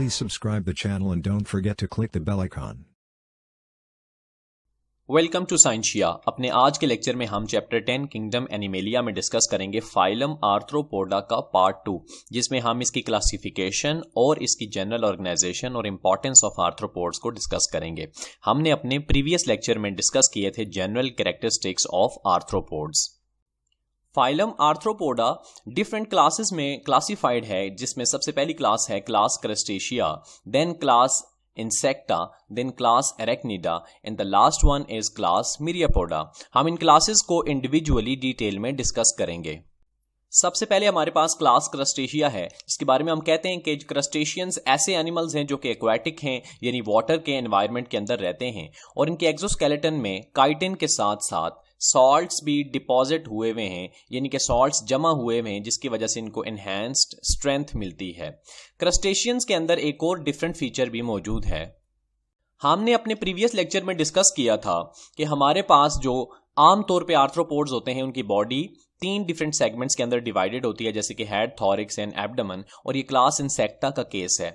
Please subscribe the channel and don't forget to click the bell icon. Welcome to Scientia. अपने आज के lecture में हम chapter 10 kingdom Animalia में discuss करेंगे फाइलम आर्थ्रोपोडा का पार्ट 2, जिसमें हम इसकी क्लासिफिकेशन और इसकी जनरल ऑर्गेनाइजेशन और इंपॉर्टेंस ऑफ आर्थ्रोपोड्स को डिस्कस करेंगे। हमने अपने प्रीवियस लेक्चर में डिस्कस किए थे general characteristics of arthropods. Phylum Arthropoda different classes में क्लासिफाइड है, जिसमें सबसे पहली क्लास है class Crustacea, then class Insecta, then class Arachnida and the last one is class Myriapoda. हम इन क्लासेस को इंडिविजुअली डिटेल में डिस्कस करेंगे। सबसे पहले हमारे पास क्लास क्रस्टेशिया है, जिसके बारे में हम कहते हैं कि क्रस्टेशियंस ऐसे एनिमल्स हैं जो कि एक्वाटिक हैं, यानी वाटर के एनवायरनमेंट के अंदर रहते हैं, और इनके एक्सोस्केलेटन में काइटिन के साथ साथ सॉल्ट्स भी डिपॉजिट हुए हुए हैं, यानी कि सॉल्ट्स जमा हुए हुए हैं, जिसकी वजह से इनको एनहांस्ड स्ट्रेंथ मिलती है। क्रस्टेशियंस के अंदर एक और डिफरेंट फीचर भी मौजूद है। हमने अपने प्रीवियस लेक्चर में डिस्कस किया था कि हमारे पास जो आमतौर पे आर्थ्रोपोड्स होते हैं उनकी बॉडी 3 डिफरेंट सेगमेंट्स के अंदर डिवाइडेड होती है, जैसे कि हेड, थॉरिक्स एंड एब्डोमेन, और ये क्लास इंसेक्टा का केस है।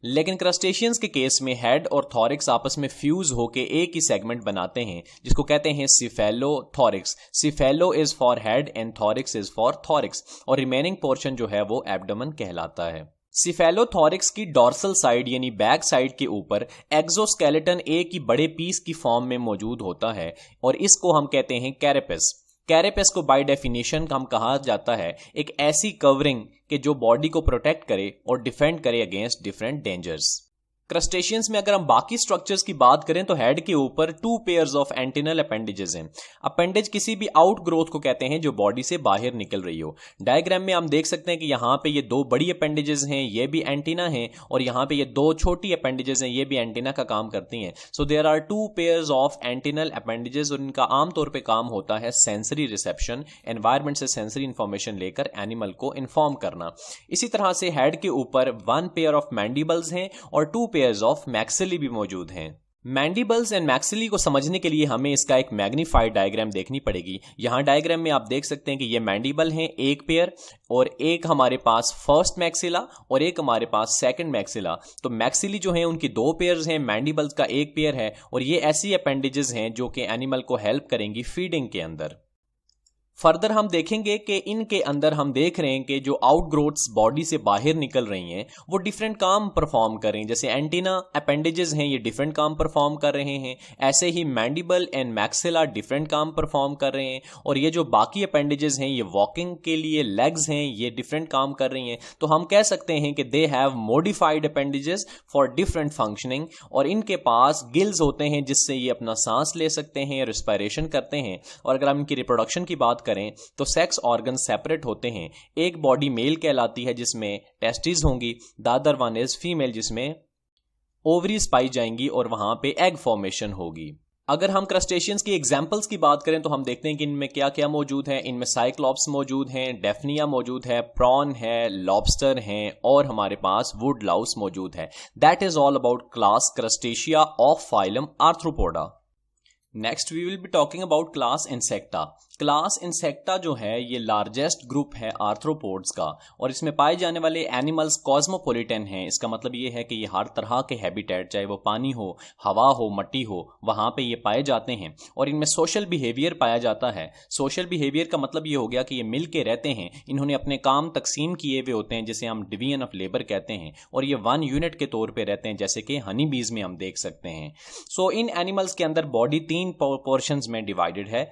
लेकिन क्रस्टेशियंस के केस में हेड और थॉरिक्स आपस में फ्यूज होकर एक ही सेगमेंट बनाते हैं, जिसको कहते हैं cephalothorax. Cephalo is for head and thorax is for thorax, और रिमेनिंग पोर्शन जो है वो एब्डोमेन कहलाता है। सिफेलोथॉरिक्स की डॉर्सल साइड यानी बैक साइड के ऊपर एक्सोस्केलेटन एक ही बड़े पीस की फॉर्म में मौजूद होता है, और इसको हम कहते हैं कैरेपस। कैरेपस को बाय डेफिनेशन हम कहा जाता है एक ऐसी कवरिंग कि जो बॉडी को प्रोटेक्ट करे और डिफेंड करे अगेंस्ट डिफरेंट डेंजर्स। क्रस्टेशियंस में अगर हम बाकी स्ट्रक्चर्स की बात करें तो हेड के ऊपर 2 पेयर्स ऑफ एंटिनल अपेंडेजेस हैं। अपेंडेज किसी भी आउट ग्रोथ को कहते हैं जो बॉडी से बाहर निकल रही हो। डायग्राम में हम देख सकते हैं कि यहाँ पे ये 2 बड़ी अपेंडेजेस हैं, ये भी एंटीना हैं, और यहाँ पे ये 2 छोटी अपेंडेजेस हैं, ये भी एंटीना का काम करती हैं। So there are 2 pairs of antennal appendages, और इनका आमतौर पर काम होता है सेंसरी रिसेप्शन, एनवायरमेंट से सेंसरी इंफॉर्मेशन लेकर एनिमल को इन्फॉर्म करना। इसी तरह से हेड के ऊपर 1 पेयर ऑफ मैंडिबल्स हैं और 2 पेयर्स ऑफ मैक्सिली भी मौजूद हैं। मैंडिबल्स एंड मैक्सिली को समझने के लिए हमें इसका एक मैग्नीफाइड डायग्राम देखनी पड़ेगी। यहां डायग्राम में आप देख सकते हैं कि ये मैंडिबल हैं एक पेयर, और एक हमारे पास फर्स्ट मैक्सिला और एक हमारे पास सेकंड मैक्सिला। तो मैक्सिली जो है उनकी 2 पेयर्स हैं, मैंडिबल्स का 1 पेयर है, और ये ऐसी अपेंडेजेस हैं जो कि एनिमल को हेल्प करेंगी फीडिंग के अंदर। फर्दर हम देखेंगे कि इनके अंदर हम देख रहे हैं कि जो आउटग्रोथ्स बॉडी से बाहर निकल रही हैं वो डिफरेंट काम परफॉर्म कर रही हैं। जैसे एंटीना अपेंडेजेस हैं, ये डिफरेंट काम परफॉर्म कर रहे हैं, ऐसे ही मैंडिबल एंड मैक्सिला डिफरेंट काम परफॉर्म कर रहे हैं, और ये जो बाकी अपेंडेजेस हैं ये वॉकिंग के लिए लेग्स हैं, ये डिफरेंट काम कर रही हैं। तो हम कह सकते हैं कि they have modified appendages for different functioning, और इनके पास गिल्स होते हैं जिससे ये अपना सांस ले सकते हैं, रिस्पायरेशन करते हैं। और अगर हम इनकी रिप्रोडक्शन की बात करें तो सेक्स ऑर्गन सेपरेट होते हैं। एक बॉडी मेल कहलाती है जिसमें टेस्टिस होंगी, the other one is female जिसमें ओवरीज पाई जाएंगी और वहां पे एग फॉर्मेशन होगी। अगर हम क्रस्टेशियंस की एग्जांपल्स की बात करें तो हम देखते हैं कि इनमें क्या क्या मौजूद है। इनमें साइक्लॉप्स मौजूद हैं, डेफनिया मौजूद है, प्रॉन है, लॉबस्टर हैं, और हमारे पास वुड लाउस मौजूद है। That is all about class Crustacea of phylum Arthropoda. Next we will be talking about class Insecta. Class Insecta जो है ये लार्जेस्ट ग्रुप है आर्थ्रोपोड्स का, और इसमें पाए जाने वाले एनिमल्स कॉस्मोपोलिटन हैं। इसका मतलब ये है कि ये हर तरह के हैबिटेट, चाहे वो पानी हो, हवा हो, मिट्टी हो, वहां पे ये पाए जाते हैं, और इनमें सोशल बिहेवियर पाया जाता है। सोशल बिहेवियर का मतलब ये हो गया कि ये मिल के रहते हैं, इन्होंने अपने काम तकसीम किए हुए होते हैं, जिसे हम डिवीजन ऑफ लेबर कहते हैं, और ये 1 यूनिट के तौर पर रहते हैं, जैसे कि हनी बीज में हम देख सकते हैं। सो इन एनिमल्स के अंदर बॉडी 3 पोर्शंस में डिवाइडेड है,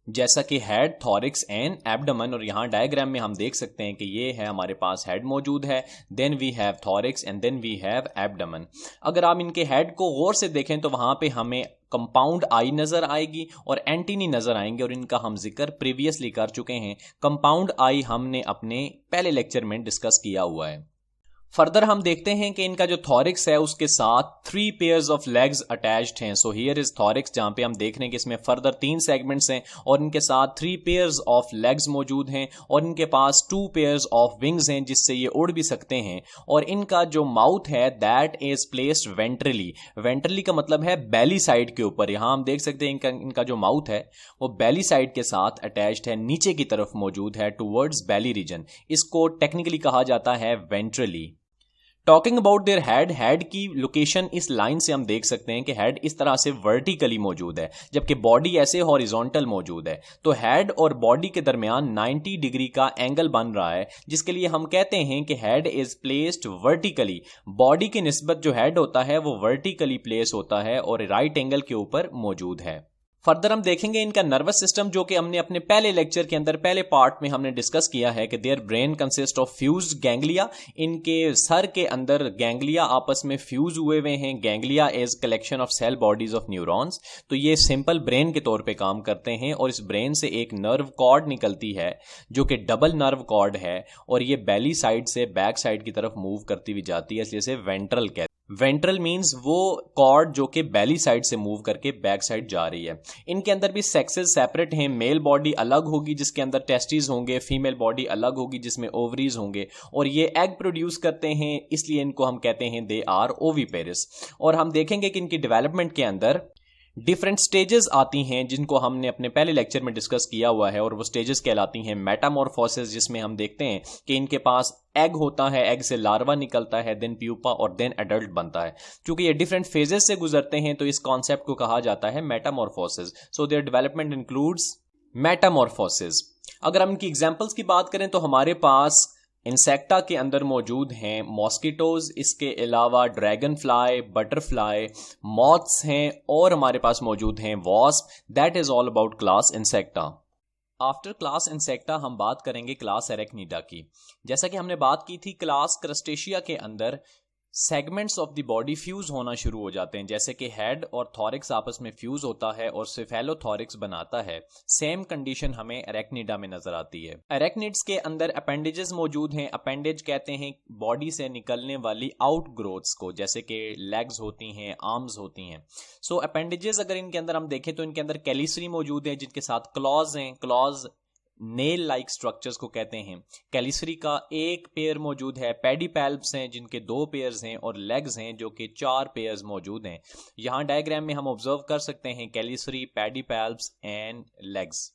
जैसा कि हेड, थॉरिक्स एंड एब्डोमेन, और यहां डायग्राम में हम देख सकते हैं कि ये है हमारे पास हेड मौजूद है, then we have thorax and then we have abdomen. अगर आप इनके हेड को गौर से देखें तो वहां पे हमें कंपाउंड आई नजर आएगी और एंटीनी नजर आएंगे, और इनका हम जिक्र प्रीवियसली कर चुके हैं। कंपाउंड आई हमने अपने पहले लेक्चर में डिस्कस किया हुआ है। फर्दर हम देखते हैं कि इनका जो थॉरिक्स है उसके साथ 3 पेयर्स ऑफ लेग्स अटैच्ड हैं। सो हियर इज थॉरिक्स, जहां पे हम देख रहे हैं कि इसमें फर्दर 3 सेगमेंट्स हैं, और इनके साथ 3 पेयर्स ऑफ लेग्स मौजूद हैं, और इनके पास 2 पेयर्स ऑफ विंग्स हैं जिससे ये उड़ भी सकते हैं। और इनका जो माउथ है that is placed ventrally. Ventrally का मतलब है बेली साइड के ऊपर। यहां हम देख सकते हैं इनका जो माउथ है वो बेली साइड के साथ अटैच्ड है, नीचे की तरफ मौजूद है टूवर्ड्स बेली रीजन। इसको टेक्निकली कहा जाता है ventrally. Talking about their head, head की लोकेशन इस लाइन से हम देख सकते हैं कि हेड इस तरह से वर्टिकली मौजूद है जबकि बॉडी ऐसे हॉरिजॉन्टल मौजूद है। तो हेड और बॉडी के दरमियान 90 डिग्री का एंगल बन रहा है, जिसके लिए हम कहते हैं कि head is placed vertically. Body की निस्बत जो हेड होता है वो वर्टिकली प्लेस होता है और राइट एंगल के ऊपर मौजूद है। फर्दर हम देखेंगे इनका नर्वस सिस्टम, जो कि हमने अपने पहले लेक्चर के अंदर पहले पार्ट में हमने डिस्कस किया है कि their brain consist of fused ganglia. इनके सर के अंदर गैंग्लिया आपस में फ्यूज हुए हुए हैं। Ganglia is collection of cell bodies of neurons. तो ये सिंपल ब्रेन के तौर पे काम करते हैं और इस ब्रेन से एक नर्व कॉर्ड निकलती है जो कि डबल नर्व कॉर्ड है और ये बेली साइड से बैक साइड की तरफ मूव करती हुई जाती है, इसलिए इसे वेंट्रल कहते हैं। वेंट्रल मींस वो कॉर्ड जो कि बेली साइड से मूव करके बैक साइड जा रही है। इनके अंदर भी सेक्सेस सेपरेट हैं। मेल बॉडी अलग होगी जिसके अंदर टेस्टिस होंगे, फीमेल बॉडी अलग होगी जिसमें ओवरीज होंगे और ये एग प्रोड्यूस करते हैं, इसलिए इनको हम कहते हैं दे आर ओविपेरस। और हम देखेंगे कि इनकी डेवलपमेंट के अंदर डिफरेंट स्टेजेस आती हैं जिनको हमने अपने पहले लेक्चर में डिस्कस किया हुआ है और वो स्टेजेस कहलाती हैं मेटामॉर्फोसिस, जिसमें हम देखते हैं कि इनके पास एग होता है, एग से लार्वा निकलता है, देन प्यूपा और देन एडल्ट बनता है। क्योंकि ये डिफरेंट फेजेस से गुजरते हैं तो इस कॉन्सेप्ट को कहा जाता है Metamorphosis. So their development includes Metamorphosis. अगर हम इनकी एग्जांपल्स की बात करें तो हमारे पास इंसेक्टा के अंदर मौजूद हैं मॉस्किटोज, इसके अलावा ड्रैगन फ्लाई, बटरफ्लाई, मॉथ्स हैं और हमारे पास मौजूद हैं wasp. That is all about class insecta. After class insecta हम बात करेंगे क्लास एरेक्निडा की। जैसा कि हमने बात की थी, क्लास क्रस्टेशिया के अंदर segments of the body fuse होना शुरू हो जाते हैं, जैसे कि हेड और थॉरिक्स आपस में फ्यूज होता है और सेफेलोथॉरिक्स बनाता है। सेम कंडीशन हमें एरेक्निडा में नजर आती है। एरेक्निड्स के अंदर अपेंडेजेस मौजूद हैं। अपेंडेज कहते हैं बॉडी से निकलने वाली आउट ग्रोथ्स को, जैसे कि लेग्स होती हैं, आर्म्स होती हैं। सो अपेंडेजेस अगर इनके अंदर हम देखें तो इनके अंदर कैलिसरी मौजूद है जिनके साथ क्लॉज हैं। क्लॉज नेल लाइक स्ट्रक्चर्स को कहते हैं। कैलिसरी का एक पेयर मौजूद है। पेडिपैल्प्स हैं जिनके 2 पेयर्स हैं और लेग्स हैं जो कि 4 पेयर्स मौजूद हैं। यहां डायग्राम में हम ऑब्जर्व कर सकते हैं कैलिसरी, पेडिपैल्प्स एंड लेग्स।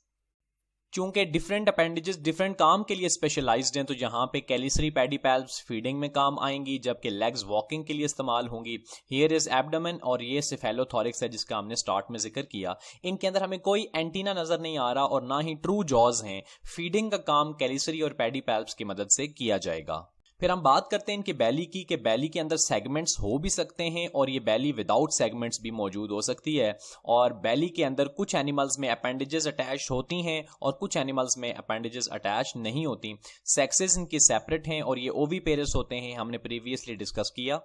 चूंकि डिफरेंट अपेंडेजेस डिफरेंट काम के लिए स्पेशलाइज्ड हैं, तो यहाँ पे कैलिसरी पेडिपैल्प्स फीडिंग में काम आएंगी जबकि लेग्स वॉकिंग के लिए इस्तेमाल होंगी। हियर इज एब्डोमेन और ये सेफेलोथॉरिक्स है जिसका हमने स्टार्ट में जिक्र किया। इनके अंदर हमें कोई एंटीना नजर नहीं आ रहा और ना ही ट्रू जॉज हैं। फीडिंग का काम कैलिसरी और पेडिपैल्प्स की मदद से किया जाएगा। फिर हम बात करते हैं इनके बैली की, कि बैली के अंदर सेगमेंट्स हो भी सकते हैं और ये बैली विदाउट सेगमेंट्स भी मौजूद हो सकती है। और बैली के अंदर कुछ एनिमल्स में अपेंडेजेस अटैच होती हैं और कुछ एनिमल्स में अपेंडेजेस अटैच नहीं होती। सेक्सेस इनकी सेपरेट हैं और ये ओविपेरस होते हैं, हमने प्रीवियसली डिस्कस किया।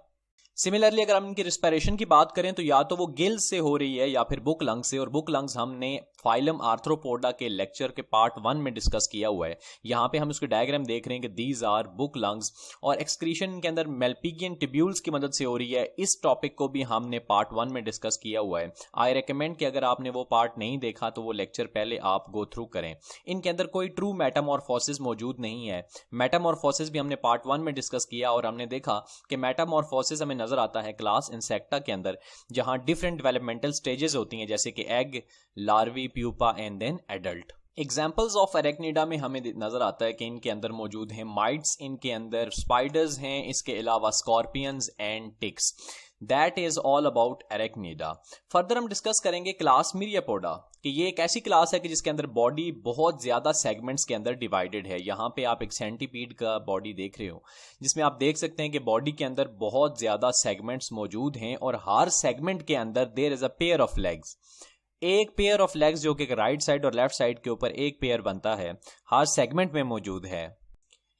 सिमिलरली अगर हम इनकी रिस्पिरेशन की बात करें तो या तो वो गिल्स से हो रही है या फिर बुक लंग से, और बुक लंग्स हमने फाइलम आर्थ्रोपोडा के लेक्चर के पार्ट 1 में डिस्कस किया हुआ है। यहाँ पे हम उसके डायग्राम देख रहे हैं कि दीज आर बुक लंग्स और एक्सक्रीशन के अंदर मेल्पिगियन टिब्यूल्स की मदद से हो रही है। इस टॉपिक को भी हमने पार्ट 1 में डिस्कस किया हुआ है। आई रिकमेंड कि अगर आपने वो पार्ट नहीं देखा तो वो लेक्चर पहले आप गो थ्रू करें। इनके अंदर कोई ट्रू मेटामॉर्फोसिस मौजूद नहीं है। मेटामॉर्फोसिस भी हमने पार्ट 1 में डिस्कस किया और हमने देखा कि मेटामॉर्फोसिस हमें नजर आता है क्लास इंसेक्टा के अंदर, जहां डिफरेंट डेवलपमेंटल स्टेजेस होती हैं, जैसे कि egg, larvae, pupa and then adult. Examples of Arachnida में हमें नजर आता है कि इनके अंदर मौजूद हैं माइट्स, इनके अंदर स्पाइडर्स हैं, इसके अलावा scorpions and ticks. That is all about Arachnida. Further हम डिस्कस करेंगे क्लास मिरियापोडा, कि ये एक ऐसी क्लास है कि जिसके अंदर बॉडी बहुत ज्यादा सेगमेंट्स के अंदर डिवाइडेड है। यहाँ पे आप एक सेंटीपीड का बॉडी देख रहे हो जिसमें आप देख सकते हैं कि बॉडी के अंदर बहुत ज्यादा सेगमेंट्स मौजूद हैं और हर सेगमेंट के अंदर there is a pair of legs. एक पेयर ऑफ लेग्स जो कि राइट साइड और लेफ्ट साइड के ऊपर एक पेयर बनता है, हर सेगमेंट में मौजूद है।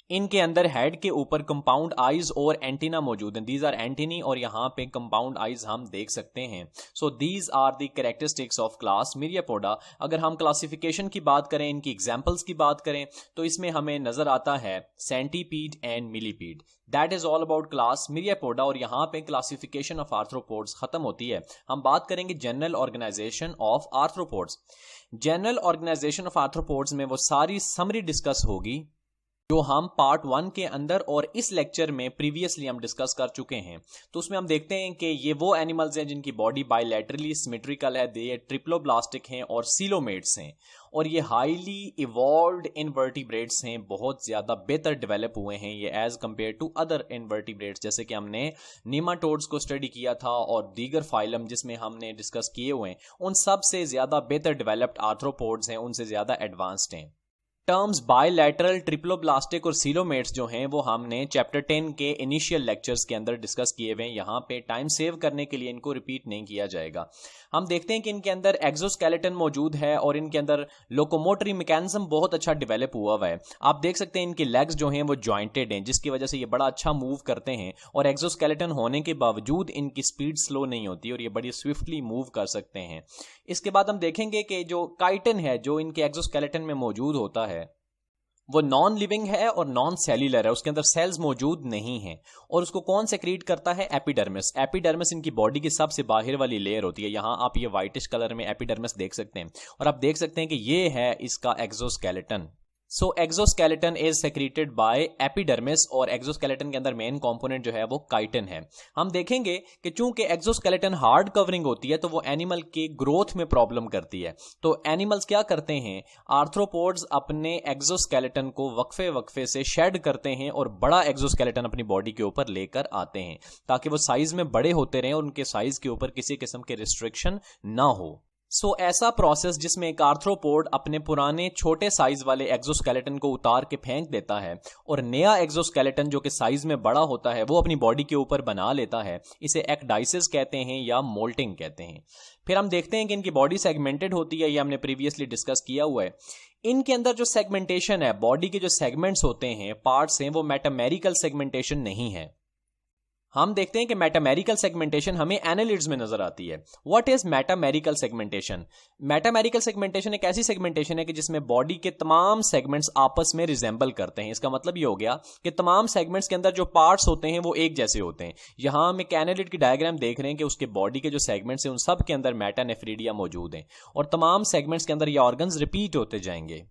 इनके अंदर हेड के ऊपर कंपाउंड आईज और एंटीना मौजूद हैं। दीज आर एंटीनी और यहाँ पे कंपाउंड आईज हम देख सकते हैं। So these are the characteristics of class Myriapoda. अगर हम क्लासिफिकेशन की बात करें, इनकी एग्जांपल्स की बात करें, तो इसमें हमें नजर आता है centipede and millipede. That is all about class Myriapoda. और यहाँ पे क्लासिफिकेशन ऑफ आर्थ्रोपोड्स खत्म होती है। हम बात करेंगे general organisation of arthropods. General organisation of arthropods में वो सारी समरी डिस्कस होगी जो हम पार्ट 1 के अंदर और इस लेक्चर में प्रीवियसली हम डिस्कस कर चुके हैं। तो उसमें हम देखते हैं कि ये वो एनिमल्स हैं जिनकी बॉडी बायलैटरली सिमेट्रिकल है, ये ट्रिप्लोब्लास्टिक हैं और सीलोमेट्स हैं, और ये हाईली इवॉल्व्ड इनवर्टिब्रेट्स हैं, बहुत ज़्यादा बेहतर डेवलप हुए हैं ये as compare to other invertebrates, जैसे कि हमने नीमाटोड्स को स्टडी किया था और दीगर फाइलम जिसमें हमने डिस्कस किए हुए हैं, उन सब से ज़्यादा बेहतर डेवलप्ड आर्थ्रोपोड्स हैं, उनसे ज़्यादा एडवांस्ड हैं। टर्म्स बायलैटरल, ट्रिप्लोब्लास्टिक और सीलोमेट्स जो हैं वो हमने चैप्टर 10 के इनिशियल लेक्चर्स के अंदर डिस्कस किए हुए हैं। यहाँ पे टाइम सेव करने के लिए इनको रिपीट नहीं किया जाएगा। हम देखते हैं कि इनके अंदर एक्सोस्केलेटन मौजूद है और इनके अंदर लोकोमोटरी मैकेनिज्म बहुत अच्छा डेवलप हुआ है। आप देख सकते हैं इनकी लेग्स जो हैं वो जॉइंटेड हैं, जिसकी वजह से ये बड़ा अच्छा मूव करते हैं, और एक्सोस्केलेटन होने के बावजूद इनकी स्पीड स्लो नहीं होती और ये बड़ी स्विफ्टली मूव कर सकते हैं। इसके बाद हम देखेंगे कि जो काइटिन है जो इनके एक्सोस्केलेटन में मौजूद होता है वो नॉन लिविंग है और नॉन सेल्यूलर है, उसके अंदर सेल्स मौजूद नहीं हैं, और उसको कौन सेक्रीट करता है? एपिडर्मिस। एपिडर्मिस इनकी बॉडी की सबसे बाहर वाली लेयर होती है। यहां आप ये व्हाइटिश कलर में एपिडर्मिस देख सकते हैं, और आप देख सकते हैं कि ये है इसका exoskeleton. So exoskeleton is secreted bye epidermis, और एक्सोस्केलेटन के अंदर मेन कंपोनेंट जो है वो काइटिन है। हम देखेंगे कि चूंकि एक्सोस्केलेटन हार्ड कवरिंग होती है तो वो एनिमल के ग्रोथ में प्रॉब्लम करती है। तो एनिमल्स क्या करते हैं, आर्थ्रोपोड्स अपने एक्सोस्केलेटन को वक्फे वक्फे से शेड करते हैं और बड़ा एक्सोस्केलेटन अपनी बॉडी के ऊपर लेकर आते हैं, ताकि वो साइज में बड़े होते रहें और उनके साइज के ऊपर किसी किस्म के रिस्ट्रिक्शन ना हो। ऐसा प्रोसेस जिसमें एक आर्थ्रोपोड अपने पुराने छोटे साइज वाले एक्सोस्केलेटन को उतार के फेंक देता है और नया एक्सोस्केलेटन जो कि साइज में बड़ा होता है वो अपनी बॉडी के ऊपर बना लेता है, इसे एक्डाइसिस कहते हैं या मोल्टिंग कहते हैं। फिर हम देखते हैं कि इनकी बॉडी सेगमेंटेड होती है, ये हमने प्रीवियसली डिस्कस किया हुआ है। इनके अंदर जो सेगमेंटेशन है, बॉडी के जो सेगमेंट्स होते हैं, पार्ट्स हैं, वो मेटामेरिकल सेगमेंटेशन नहीं है। हम देखते हैं कि मेटामेरिकल सेगमेंटेशन हमें एनालिड्स में नजर आती है। What is metamerical segmentation? Metamerical segmentation एक ऐसी सेगमेंटेशन है कि जिसमें बॉडी के तमाम सेगमेंट्स आपस में रिजेंबल करते हैं। इसका मतलब ये हो गया कि तमाम सेगमेंट्स के अंदर जो पार्ट्स होते हैं वो एक जैसे होते हैं। यहां हम एक एनालिड की डायग्राम देख रहे हैं कि उसके बॉडी के जो सेगमेंट्स हैं उन सब के अंदर मेटानेफ्रिडिया मौजूद हैं, और तमाम सेगमेंट्स के अंदर ये ऑर्गन्स रिपीट होते जाएंगे।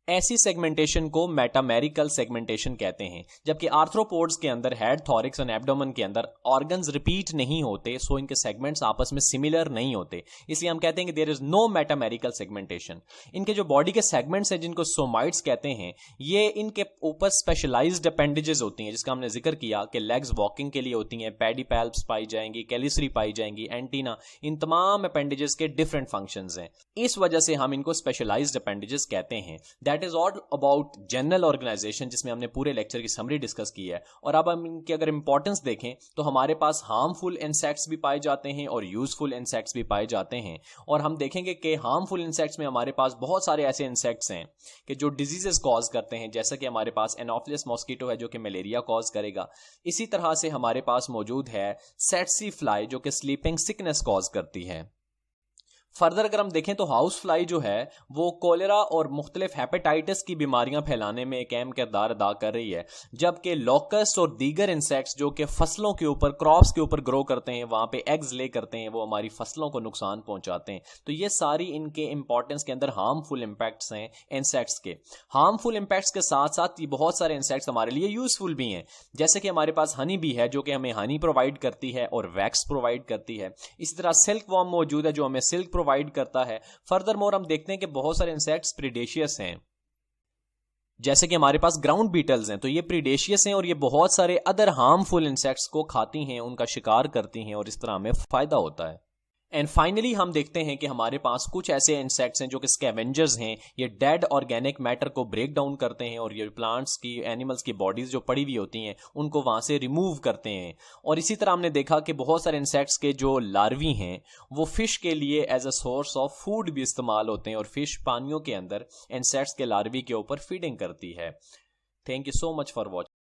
ऐसी सेगमेंटेशन को मेटामेरिकल सेगमेंटेशन कहते हैं। जबकि आर्थ्रोपोड्स के अंदर हेड, थॉरिक्स और एब्डोमेन के अंदर ऑर्गन्स रिपीट नहीं होते, सो इनके सेगमेंट्स आपस में सिमिलर नहीं होते, इसलिए हम कहते हैं कि देयर इज नो मेटामेरिकल सेगमेंटेशन। इनके जो बॉडी के सेगमेंट्स हैं जिनको सोमाइट्स कहते हैं, ये इनके ऊपर स्पेशलाइज्ड अपेंडेजेस होती हैं, जिसका हमने जिक्र किया कि लेग्स वॉकिंग के लिए होती हैं, पेडिपैल्प्स पाई जाएंगी, कैलिसरी पाई जाएंगी, एंटीना, इन तमाम अपेंडेजेस के डिफरेंट फंक्शंस हैं। इस वजह से हम इनको स्पेशलाइज्ड अपेंडेजेस कहते हैं। That is all about general organisation, जिसमें हमने पूरे लेक्चर की समरी डिस्कस की है। और अब हम इनकी अगर इंपॉर्टेंस देखें तो हमारे पास हार्मफुल इंसेक्ट्स भी पाए जाते हैं और यूजफुल इंसेक्ट्स भी पाए जाते हैं। और हम देखेंगे कि हार्मफुल इंसेक्ट्स में हमारे पास बहुत सारे ऐसे इंसेक्ट्स हैं कि जो डिजीजेस कॉज करते हैं, जैसा कि हमारे पास एनोफिलिस मॉस्किटो है जो कि मलेरिया कॉज करेगा। इसी तरह से हमारे पास मौजूद है सेट्सी फ्लाई जो कि स्लीपिंग सिकनेस कॉज करती है। फर्दर अगर हम देखें तो हाउस फ्लाई जो है वो कोलेरा और मुख्तलिफ हेपेटाइटिस की बीमारियां फैलाने में एक अहम किरदार अदा कर रही है। जबकि लॉकस्ट और दीगर इंसेक्ट्स जो कि फसलों के ऊपर, क्रॉप्स के ऊपर ग्रो करते हैं, वहां पे एग्स ले करते हैं, वो हमारी फसलों को नुकसान पहुंचाते हैं। तो ये सारी इनके इंपॉर्टेंस के अंदर हार्मफुल इंपैक्ट्स हैं इंसेक्ट्स के। हार्मफुल इंपैक्ट्स के साथ साथ ये बहुत सारे इंसेक्ट्स हमारे लिए यूजफुल भी हैं, जैसे कि हमारे पास हनी बी है जो कि हमें हनी प्रोवाइड करती है और वैक्स प्रोवाइड करती है। इसी तरह सिल्क वॉर्म मौजूद है जो हमें सिल्क प्रोवाइड करता है। फर्दर मोर हम देखते हैं कि बहुत सारे इंसेक्ट्स प्रीडेशियस हैं, जैसे कि हमारे पास ग्राउंड बीटल्स हैं, तो ये प्रीडेशियस हैं और ये बहुत सारे अदर हार्मफुल इंसेक्ट्स को खाती हैं, उनका शिकार करती हैं, और इस तरह हमें फायदा होता है। एंड फाइनली हम देखते हैं कि हमारे पास कुछ ऐसे इंसेक्ट्स हैं जो कि स्कैवेंजर्स हैं। ये डेड ऑर्गेनिक मैटर को ब्रेक डाउन करते हैं और ये प्लांट्स की, एनिमल्स की बॉडीज जो पड़ी हुई होती हैं उनको वहां से रिमूव करते हैं। और इसी तरह हमने देखा कि बहुत सारे इंसेक्ट्स के जो लार्वी हैं वो फिश के लिए as a source of food भी इस्तेमाल होते हैं, और फिश पानियों के अंदर इंसेक्ट्स के लार्वी के ऊपर फीडिंग करती है। Thank you so much for watching.